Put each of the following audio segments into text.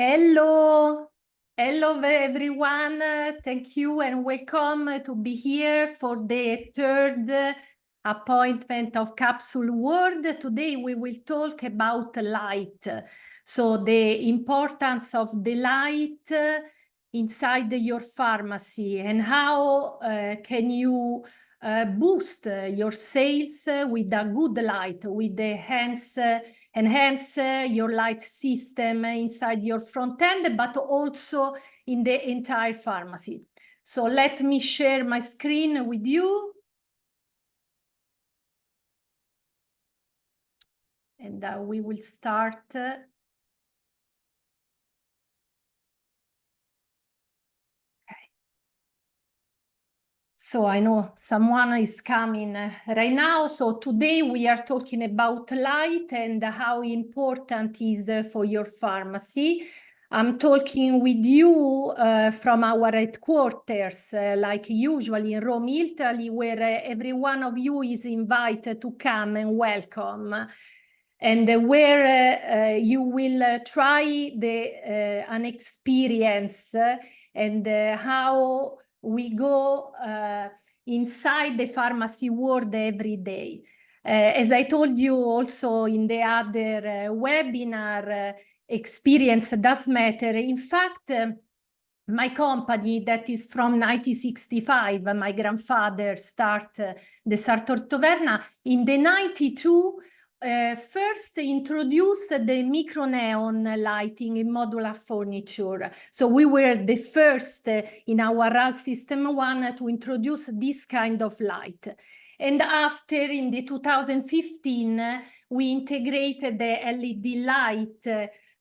Hello, hello everyone. Thank you and welcome to be here for the third appointment of Capsule World. Today we will talk about light. So the importance of the light inside your pharmacy and how can you boost your sales with a good light, with the enhance your light system inside your front end, but also in the entire pharmacy. So let me share my screen with you. And we will start. So I know someone is coming right now. So today we are talking about light and how important it is for your pharmacy. I'm talking with you from our headquarters, like usually in Rome, Italy, where every one of you is invited to come and welcome. And where you will try an experience and how we go inside the pharmacy world every day. As I told you also in the other webinar, experience does matter. In fact, my company that is from 1965, my grandfather started the Sartor Taverna in the 92. First introduced the micro neon lighting in modular furniture. So we were the first in our RAL System 1 to introduce this kind of light. And after, in the 2015, we integrated the LED light.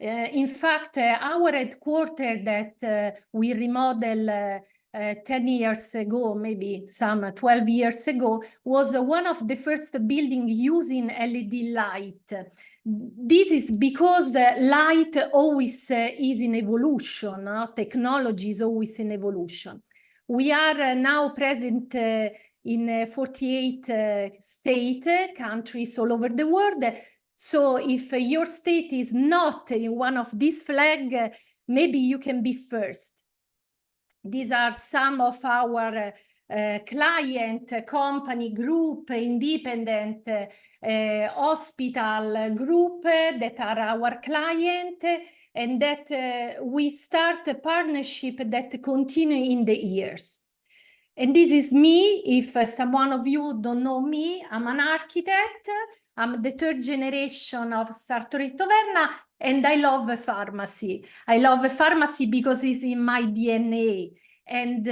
In fact, our headquarters that we remodeled 10 years ago, maybe some 12 years ago, was one of the first buildings using LED light. This is because light always is in evolution, technology is always in evolution. We are now present in 48 countries all over the world. So if your state is not in one of these flags, maybe you can be first. These are some of our client, company, group, independent, hospital group that are our client, and that we start a partnership that continue in the years. And this is me. If someone of you don't know me, I'm an architect. I'm the third generation of Sartori Taverna, and I love pharmacy. I love pharmacy because it's in my DNA. And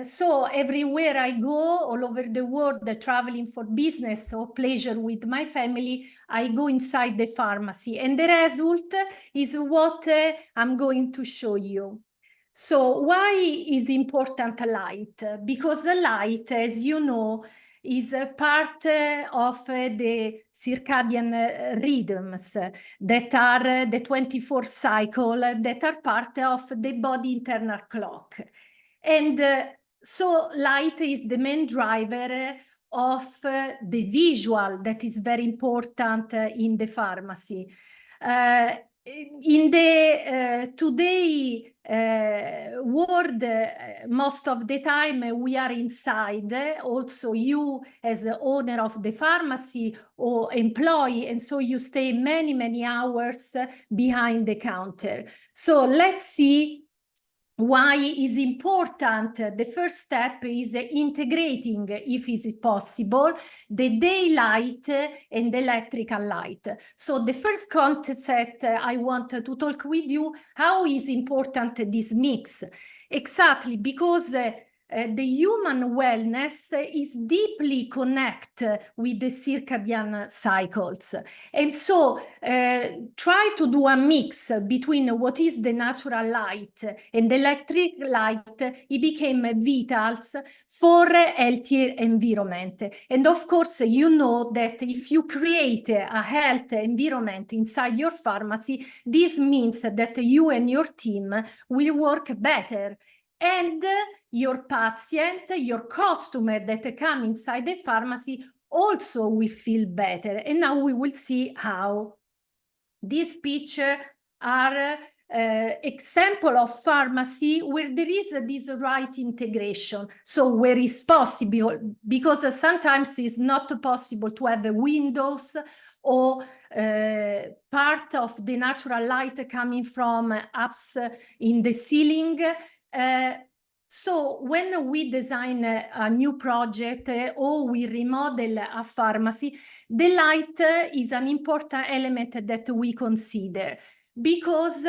so everywhere I go, all over the world, traveling for business or pleasure with my family, I go inside the pharmacy. And the result is what I'm going to show you. So why is important light? Because the light, as you know, is a part of the circadian rhythms that are the 24 cycle that are part of the body internal clock. And so light is the main driver of the visual that is very important in the pharmacy. In the today world, most of the time we are inside, also you as the owner of the pharmacy or employee, and so you stay many hours behind the counter. So let's see why is important. The first step is integrating, if is possible, the daylight and the electrical light. So the first concept I want to talk with you, how is important this mix? Exactly, because the human wellness is deeply connected with the circadian cycles. And so try to do a mix between what is the natural light and the electric light. It became vital for a healthier environment. And of course, you know that if you create a health environment inside your pharmacy, this means that you and your team will work better. And your patient, your customer that come inside the pharmacy also will feel better. And now we will see how. This picture are example of pharmacy where there is this right integration. So where it's possible, because sometimes it's not possible to have windows or part of the natural light coming from ups in the ceiling. So when we design a new project or we remodel a pharmacy, the light is an important element that we consider, because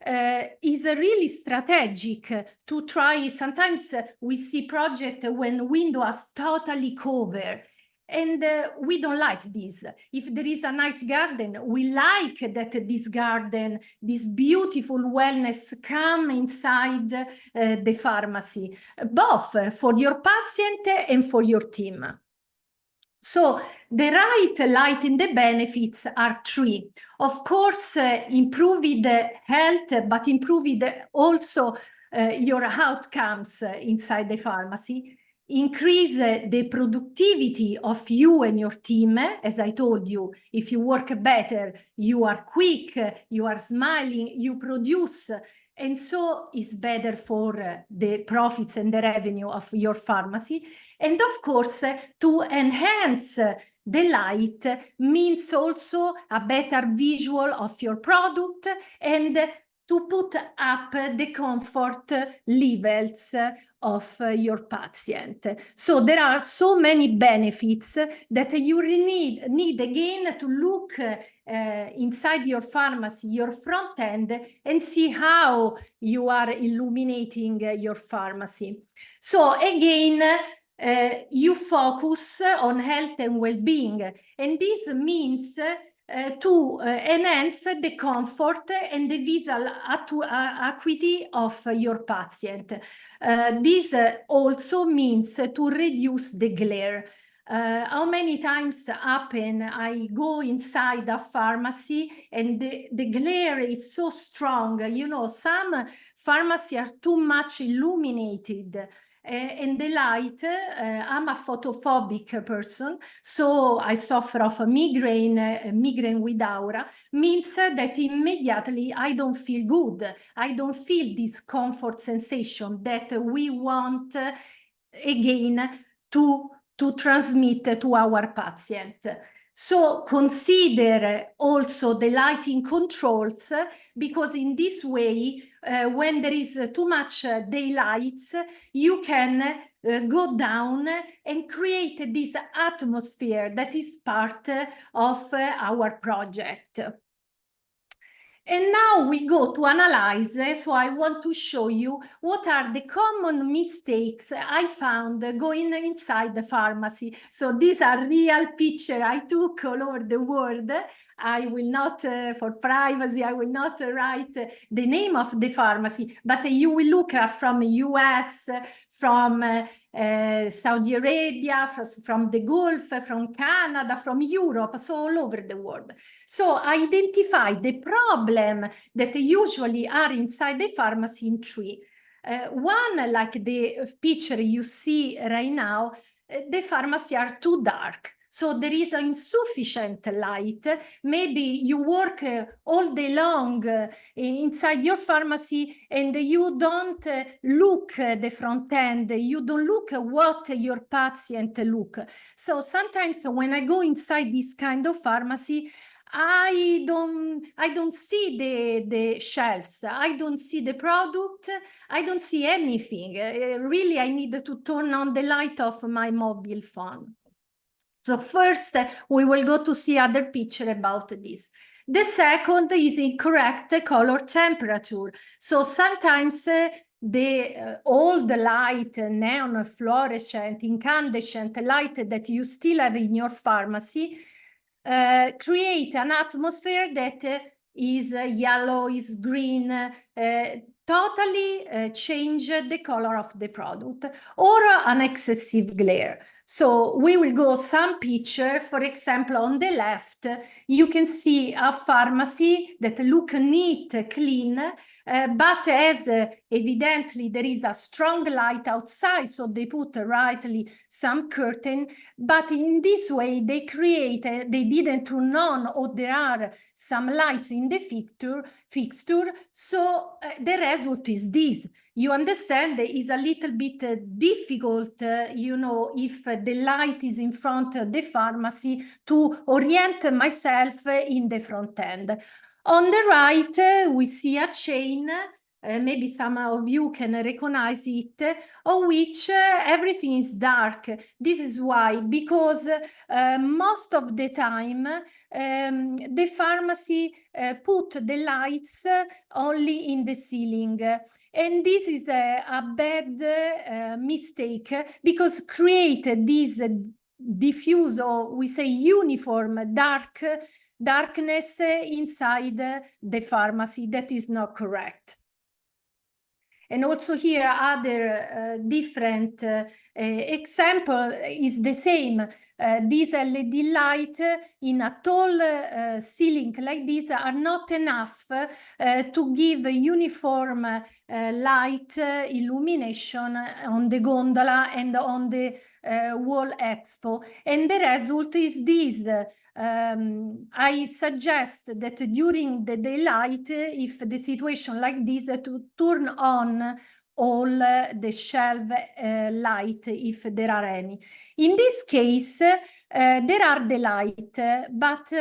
it's really strategic to try. Sometimes we see projects when windows totally cover, and we don't like this. If there is a nice garden, we like that this garden, this beautiful wellness come inside the pharmacy, both for your patient and for your team. So the right light in the benefits are three. Of course, improving the health, but improving also your outcomes inside the pharmacy. Increase the productivity of you and your team. As I told you, if you work better, you are quick, you are smiling, you produce, and so it's better for the profits and the revenue of your pharmacy. And of course, to enhance the light means also a better visual of your product and to put up the comfort levels of your patient. So there are so many benefits that you need again to look inside your pharmacy, your front end, and see how you are illuminating your pharmacy. So again, you focus on health and well-being, and this means to enhance the comfort and the visual acuity of your patient. This also means to reduce the glare. How many times happen I go inside a pharmacy and the glare is so strong? You know, some pharmacies are too much illuminated. And the light, I'm a photophobic person, so I suffer of a migraine with aura, means that immediately I don't feel good. I don't feel this comfort sensation that we want, again, to transmit to our patient. So consider also the lighting controls, because in this way, when there is too much daylight, you can go down and create this atmosphere that is part of our project. And now we go to analyze, so I want to show you what are the common mistakes I found going inside the pharmacy. So these are real pictures I took all over the world. I will not, for privacy, I will not write the name of the pharmacy, but you will look from US, from Saudi Arabia, from the Gulf, from Canada, from Europe, so all over the world. So I identify the problem that usually are inside the pharmacy in three. One, like the picture you see right now, the pharmacy are too dark. So there is insufficient light. Maybe you work all day long inside your pharmacy and you don't look the front end. You don't look at what your patient look. So sometimes when I go inside this kind of pharmacy, I don't see the shelves. I don't see the product. I don't see anything. Really, I need to turn on the light of my mobile phone. So first, we will go to see other picture about this. The second is incorrect color temperature. So sometimes all the light, neon, fluorescent, incandescent light that you still have in your pharmacy create an atmosphere that is yellow, is green, totally change the color of the product, or an excessive glare. So we will go some picture. For example, on the left, you can see a pharmacy that look neat, clean, but as evidently there is a strong light outside, so they put rightly some curtain, but in this way they didn't turn on, or there are some lights in the fixture, so the result is this. You understand that it's a little bit difficult, you know, if the light is in front of the pharmacy, to orient myself in the front end. On the right, we see a chain, maybe some of you can recognize it, of which everything is dark. This is why, because most of the time the pharmacy put the lights only in the ceiling. And this is a bad mistake, because create this diffuse, or we say uniform darkness inside the pharmacy. That is not correct. And also here, other different example is the same. This LED light in a tall ceiling like this are not enough to give a uniform light illumination on the gondola and on the wall expo. And the result is this. I suggest that during the daylight, if the situation like this, to turn on all the shelf light, if there are any. In this case, there are the light, but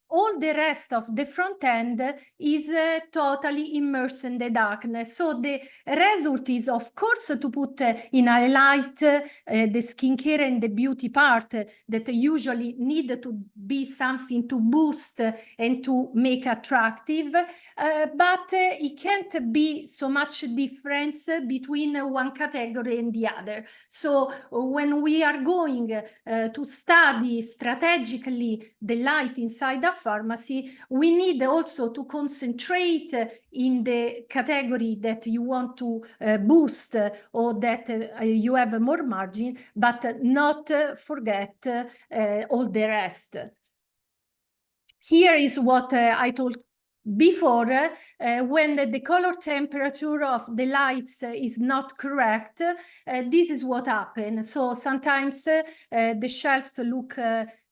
all the rest of the front end is totally immersed in the darkness. So the result is, of course, to put in a light the skincare and the beauty part that usually need to be something to boost and to make attractive, but it can't be so much difference between one category and the other. So when we are going to study strategically the light inside a pharmacy, we need also to concentrate in the category that you want to boost, or that you have more margin, but not forget all the rest. Here is what I told before. When the color temperature of the lights is not correct, this is what happens. So sometimes the shelves look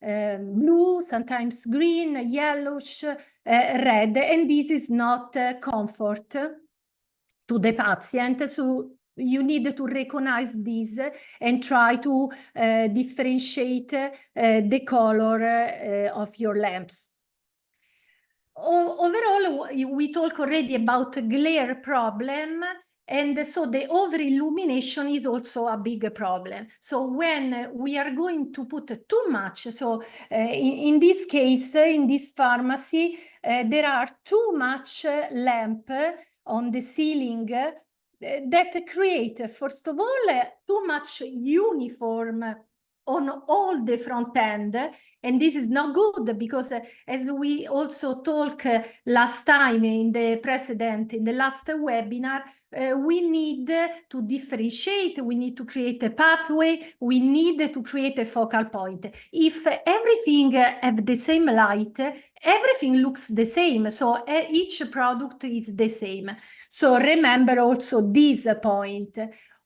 blue, sometimes green, yellowish, red, and this is not comfort to the patient. So you need to recognize this and try to differentiate the color of your lamps. Overall, we talk already about glare problem, and so the over illumination is also a big problem. So when we are going to put too much, so in this case, in this pharmacy, there are too much lamp on the ceiling that create, first of all, too much uniform on all the front end, and this is not good, because as we also talked last time in the last webinar, we need to differentiate, we need to create a pathway, we need to create a focal point. If everything have the same light, everything looks the same, so each product is the same. So remember also this point.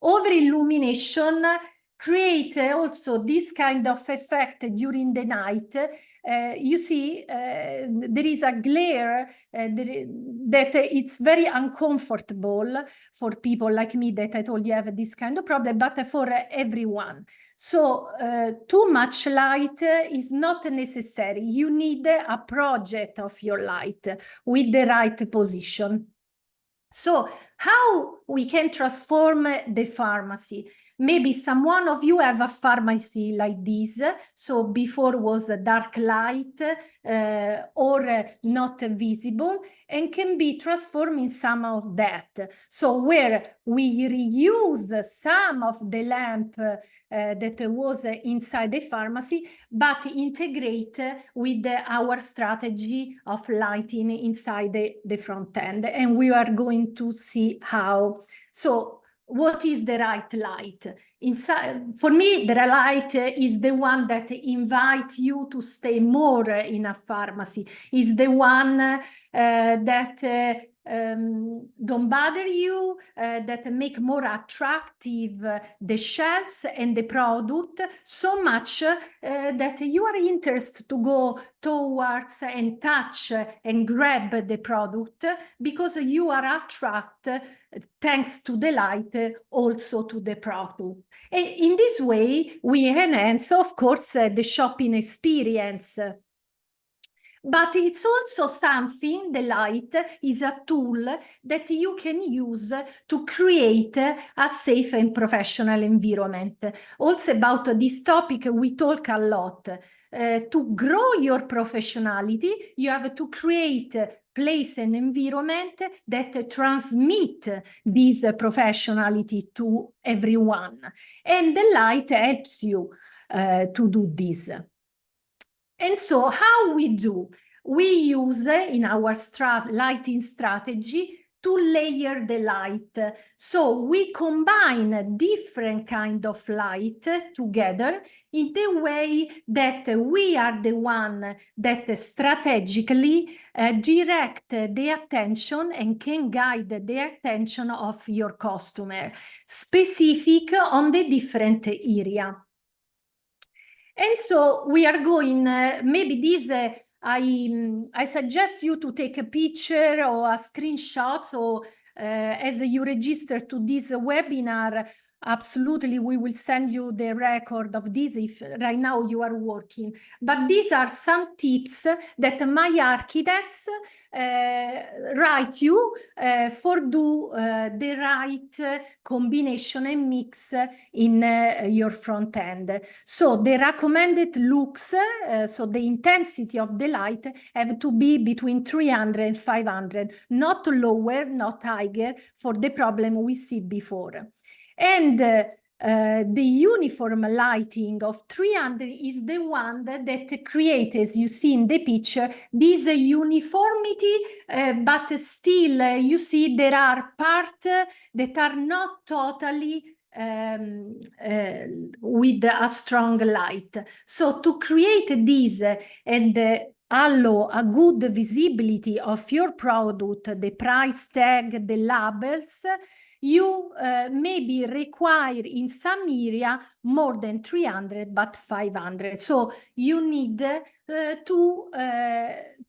Over illumination create also this kind of effect during the night. You see, there is a glare that it's very uncomfortable for people like me that I told you have this kind of problem, but for everyone. So too much light is not necessary. You need a project of your light with the right position. So how we can transform the pharmacy? Maybe someone of you have a pharmacy like this. So before was a dark light or not visible, and can be transformed in some of that. So where we reuse some of the lamp that was inside the pharmacy, but integrate with our strategy of lighting inside the front end. And we are going to see how. So what is the right light? Inside, for me, the light is the one that invites you to stay more in a pharmacy, is the one that don't bother you, that make more attractive the shelves and the product so much that you are interested to go towards and touch and grab the product because you are attracted thanks to the light also to the product. And in this way, we enhance, of course, the shopping experience. But it's also something, the light is a tool that you can use to create a safe and professional environment. Also about this topic, we talk a lot. To grow your professionality, you have to create place and environment that transmit this professionality to everyone. And the light helps you to do this. And so how we do? We use in our lighting strategy to layer the light. So we combine different kind of light together in the way that we are the one that strategically direct the attention and can guide the attention of your customer, specific on the different area. And so we are going, maybe this, I suggest you to take a picture or a screenshot. So as you register to this webinar, absolutely, we will send you the record of this if right now you are working. But these are some tips that my architects write you for do the right combination and mix in your front end. So the recommended looks, so the intensity of the light have to be between 300 and 500, not lower, not higher, for the problem we see before. And the uniform lighting of 300 is the one that creates, as you see in the picture, this uniformity, but still you see there are parts that are not totally with a strong light. So to create this and allow a good visibility of your product, the price tag, the labels, you maybe require in some area more than 300, but 500. So you need to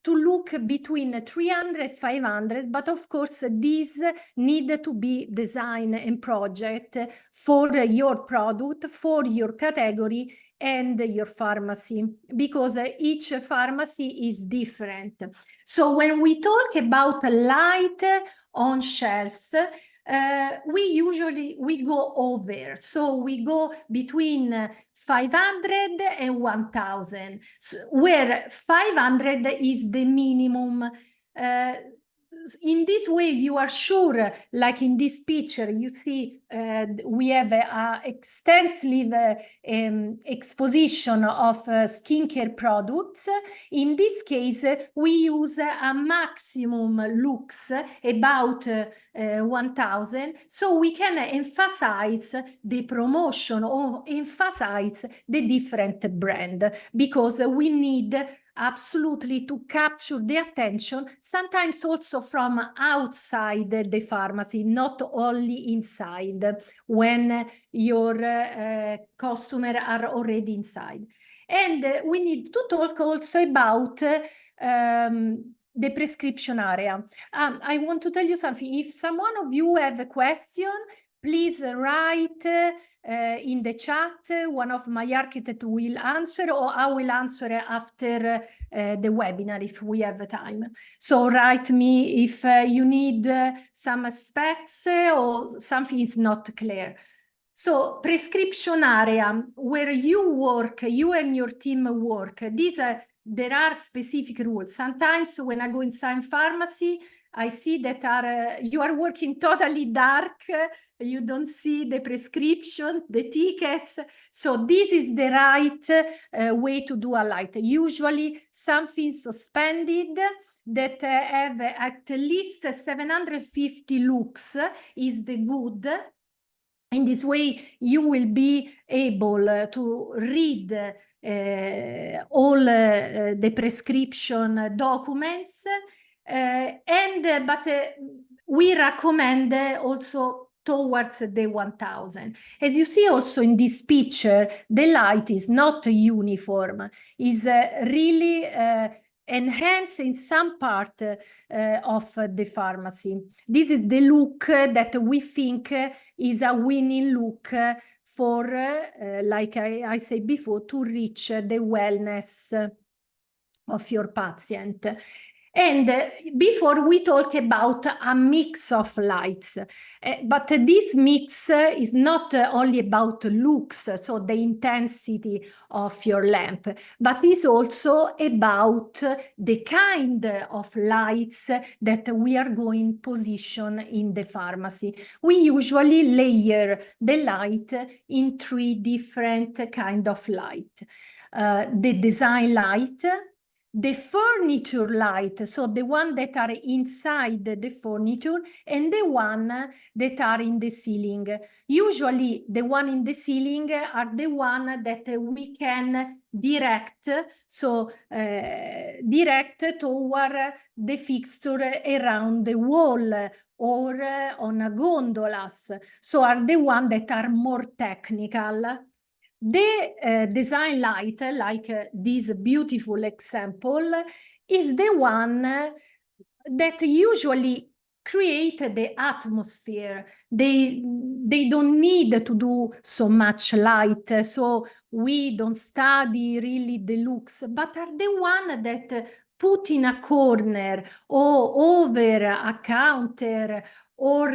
look between 300 and 500, but of course these need to be designed and project for your product, for your category and your pharmacy, because each pharmacy is different. So when we talk about light on shelves, we go over. So we go between 500 and 1000, where 500 is the minimum. In this way, you are sure, like in this picture, you see we have an extensive exposition of skincare products. In this case, we use a maximum lux about 1000, so we can emphasize the promotion or emphasize the different brand, because we need absolutely to capture the attention, sometimes also from outside the pharmacy, not only inside, when your customer are already inside. And we need to talk also about the prescription area. I want to tell you something. If someone of you have a question, please write in the chat. One of my architects will answer, or I will answer after the webinar if we have time. So write me if you need some specs or something is not clear. So prescription area where you work, you and your team work, there are specific rules. Sometimes when I go inside pharmacy, I see that you are working totally dark. You don't see the prescription, the tickets. So this is the right way to do a light. Usually something suspended that have at least 750 lux is the good. In this way, you will be able to read all the prescription documents, but we recommend also towards the 1000. As you see also in this picture, the light is not uniform, is really enhanced in some part of the pharmacy. This is the look that we think is a winning look for, like I said before, to reach the wellness of your patient. And before we talk about a mix of lights, but this mix is not only about looks, so the intensity of your lamp, but is also about the kind of lights that we are going to position in the pharmacy. We usually layer the light in 3 different kind of light. The design light, the furniture light, so the one that are inside the furniture, and the one that are in the ceiling. Usually the one in the ceiling are the one that we can direct, so direct toward the fixture around the wall or on a gondolas, so are the one that are more technical. The design light, like this beautiful example, is the one that usually create the atmosphere. They don't need to do so much light, so we don't study really the looks, but are the one that put in a corner or over a counter or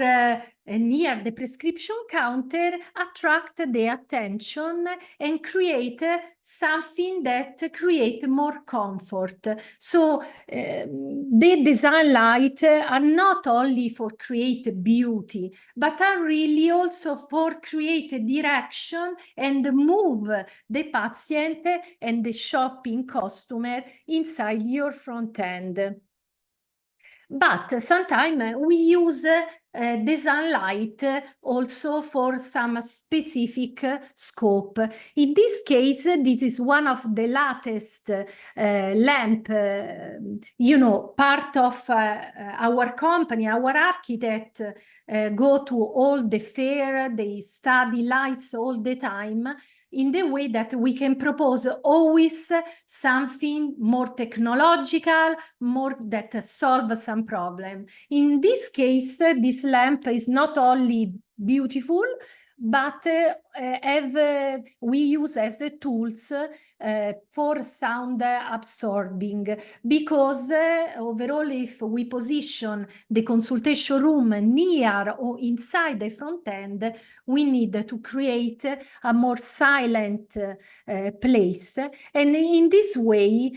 near the prescription counter, attract the attention and create something that create more comfort. So the design light are not only for create beauty, but are really also for create direction and move the patient and the shopping customer inside your front end. But sometimes we use design light also for some specific scope. In this case, this is one of the latest lamp, part of our company. Our architect go to all the fair, they study lights all the time, in the way that we can propose always something more technological, more that solve some problem. In this case, this lamp is not only beautiful, but we use as the tools for sound absorbing, because overall, if we position the consultation room near or inside the front end, we need to create a more silent place. And in this way,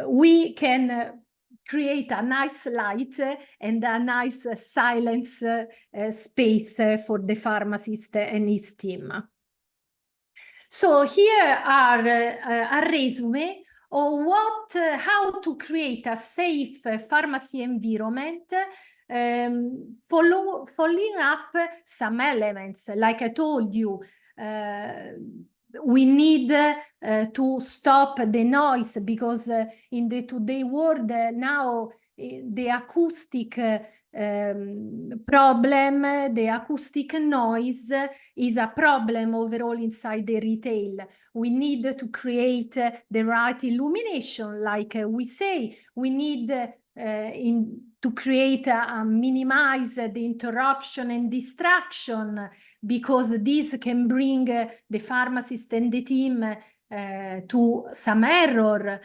we can create a nice light and a nice silence space for the pharmacist and his team. So here are a resume of how to create a safe pharmacy environment, following up some elements. Like I told you, we need to stop the noise, because in the today world now the acoustic problem, the acoustic noise is a problem overall inside the retail. We need to create the right illumination, like we say. We need to create minimize the interruption and distraction, because this can bring the pharmacist and the team to some error.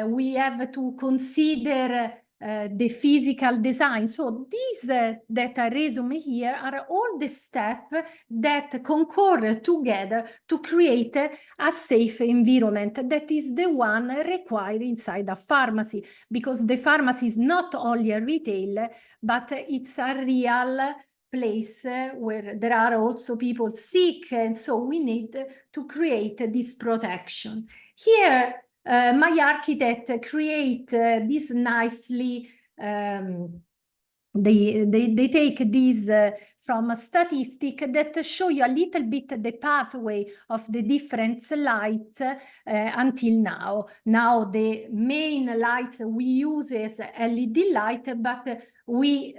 We have to consider the physical design. So these that I resume here are all the steps that concur together to create a safe environment. That is the one required inside a pharmacy, because the pharmacy is not only a retail, but it's a real place where there are also people sick, and so we need to create this protection. Here, my architect create this nicely. They take these from a statistic that show you a little bit the pathway of the different light until now. Now the main lights we use is LED light, but we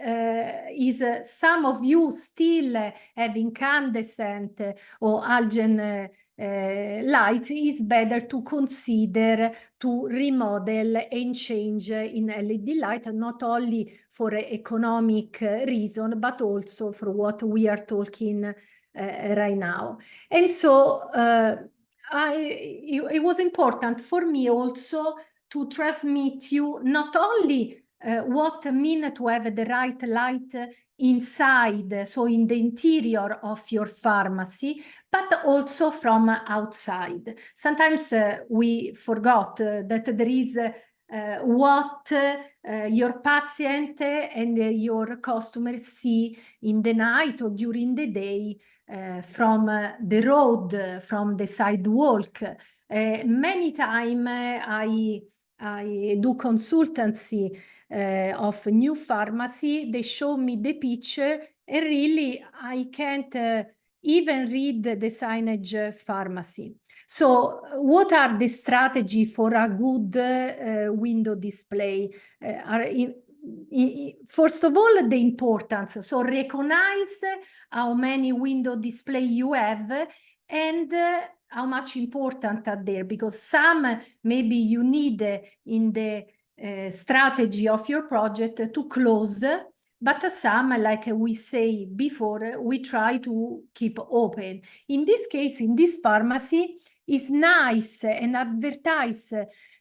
some of you still have incandescent or halogen lights. Is better to consider to remodel and change in LED light, not only for economic reason, but also for what we are talking right now. And so it was important for me also to transmit you not only what mean to have the right light inside, so in the interior of your pharmacy, but also from outside. Sometimes we forgot that there is what your patient and your customers see in the night or during the day from the road, from the sidewalk. Many times I do consultancy of new pharmacy. They show me the picture, and really I can't even read the signage pharmacy. So what are the strategy for a good window display? First of all, the importance. So recognize how many window display you have, and how much important are there, because some maybe you need in the strategy of your project to close, but some, like we say before, we try to keep open. In this case, in this pharmacy, it's nice and advertise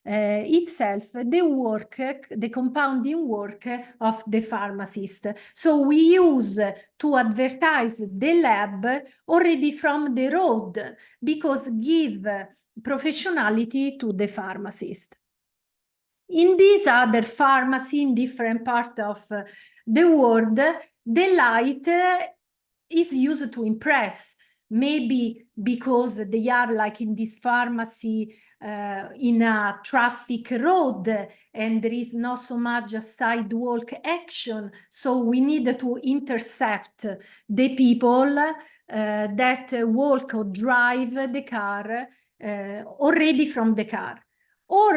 itself the work, the compounding work of the pharmacist. So we use to advertise the lab already from the road, because give professionality to the pharmacist. In this other pharmacy, in different part of the world, the light is used to impress. Maybe because they are like in this pharmacy in a traffic road, and there is not so much a sidewalk action, so we need to intercept the people that walk or drive the car already from the car. Or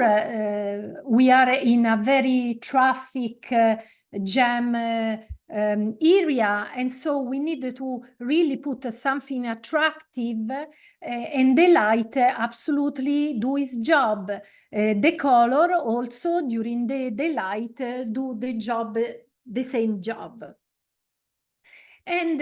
we are in a very traffic jam area, and so we need to really put something attractive, and the light absolutely do its job. The color also during the daylight do the job, the same job. And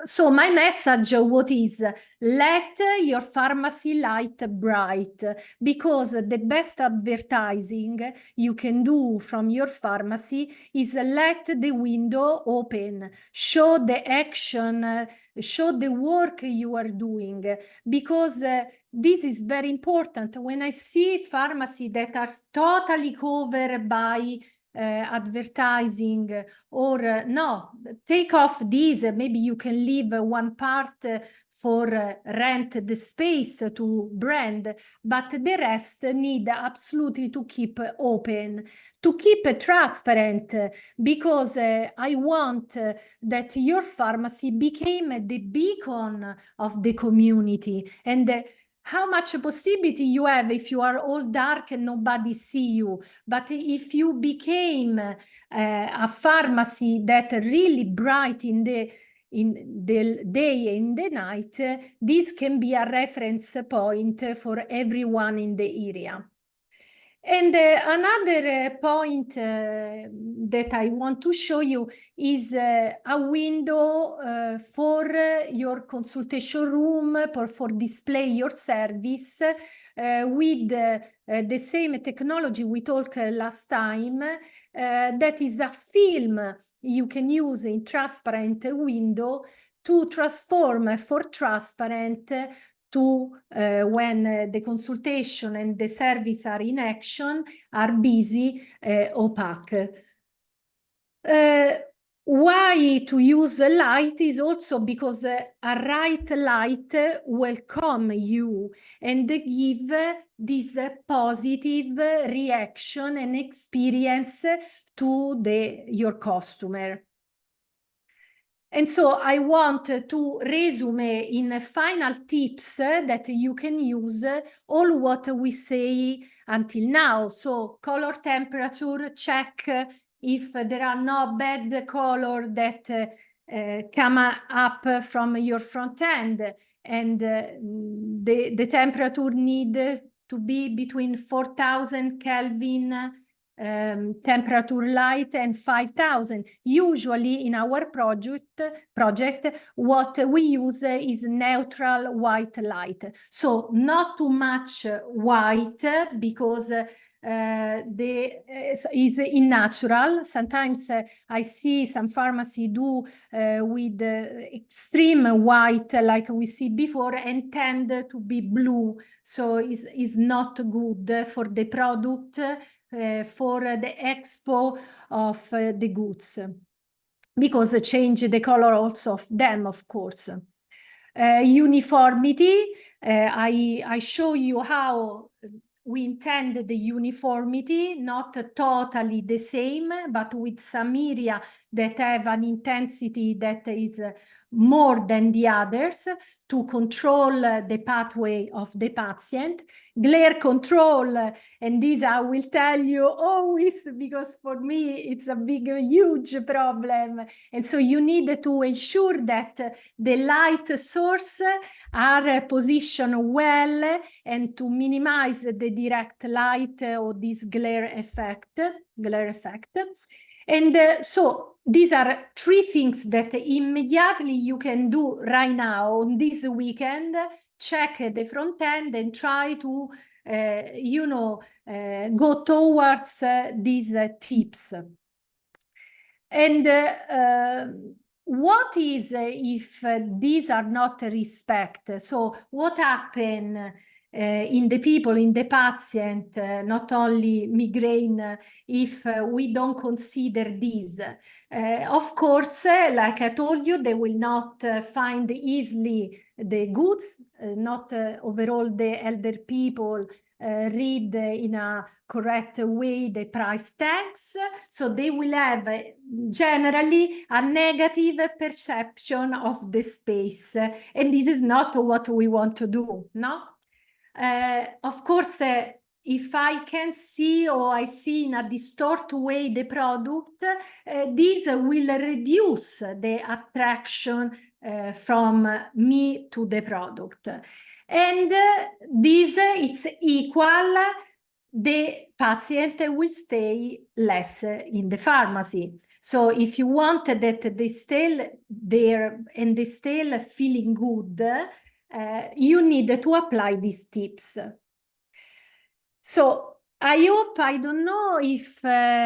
so my message, what is? Let your pharmacy light bright, because the best advertising you can do from your pharmacy is let the window open, show the action, show the work you are doing, because this is very important. When I see pharmacy that are totally covered by advertising, or no, take off these, maybe you can leave one part for rent the space to brand, but the rest need absolutely to keep open, to keep transparent, because I want that your pharmacy became the beacon of the community. And how much possibility you have if you are all dark and nobody see you. But if you became a pharmacy that really bright in the day and the night, this can be a reference point for everyone in the area. And another point that I want to show you is a window for your consultation room, for display your service with the same technology we talked last time. That is a film you can use in transparent window to transform for transparent to when the consultation and the service are in action, are busy, opaque. Why to use light is also because a right light welcome you and give this positive reaction and experience to your customer. And so I want to resume in final tips that you can use all what we say until now. So color temperature, check if there are no bad color that come up from your front end, and the temperature need to be between 4000 Kelvin temperature light and 5000. Usually in our project, what we use is neutral white light. So not too much white because is unnatural. Sometimes I see some pharmacy do with extreme white like we see before and tend to be blue. So is not good for the product, for the expo of the goods, because change the color also of them, of course. Uniformity, I show you how we intend the uniformity, not totally the same, but with some area that have an intensity that is more than the others to control the pathway of the patient. Glare control, and this I will tell you always because for me it's a big, huge problem. And so you need to ensure that the light source are positioned well and to minimize the direct light or this glare effect. And so these are three things that immediately you can do right now on this weekend. Check the front end and try to, go towards these tips. And what is if these are not respected? So what happens in the people, in the patient, not only migraine, if we don't consider these? Of course, like I told you, they will not find easily the goods, not overall the elder people read in a correct way the price tags, so they will have generally a negative perception of the space, and this is not what we want to do, no? Of course, if I can see or I see in a distorted way the product, this will reduce the attraction from me to the product. And this it's equal, the patient will stay less in the pharmacy. So if you want that they stay there and they stay feeling good, you need to apply these tips. So I hope, I don't know if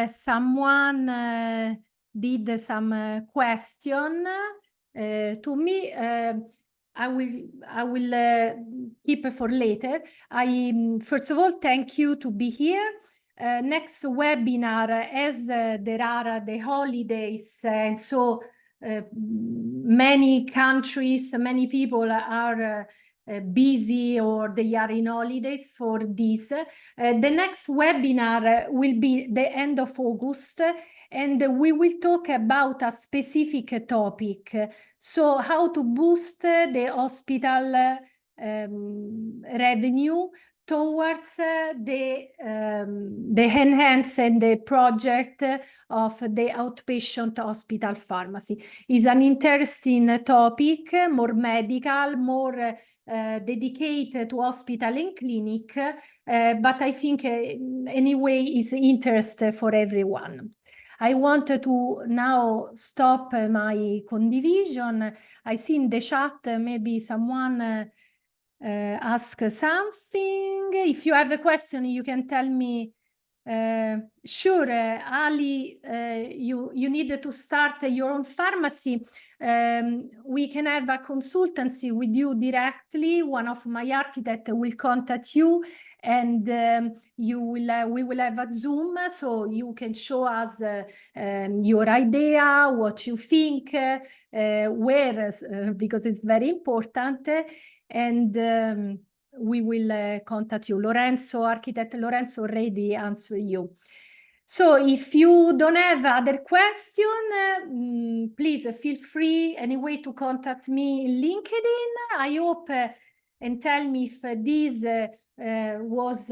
someone did some question to me. I will keep for later. First of all, thank you to be here. Next webinar, as there are the holidays, and so many countries, many people are busy or they are in holidays for this. The next webinar will be the end of August, and we will talk about a specific topic. So how to boost the hospital revenue towards the enhance and the project of the outpatient hospital pharmacy. Is an interesting topic, more medical, more dedicated to hospital and clinic, but I think anyway is interest for everyone. I want to now stop my condivision. I see in the chat maybe someone ask something. If you have a question, you can tell me. Sure, Ali, you need to start your own pharmacy. We can have a consultancy with you directly. One of my architects will contact you, and we will have a Zoom, so you can show us your idea, what you think, where, because it's very important. And we will contact you. Architect Lorenzo already answered you. So if you don't have other question, please feel free anyway to contact me in LinkedIn. I hope and tell me if this was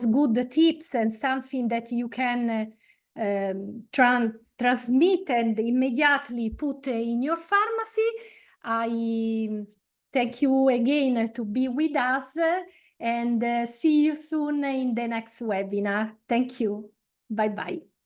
good tips and something that you can transmit and immediately put in your pharmacy. I thank you again to be with us, and see you soon in the next webinar. Thank you. Bye-bye.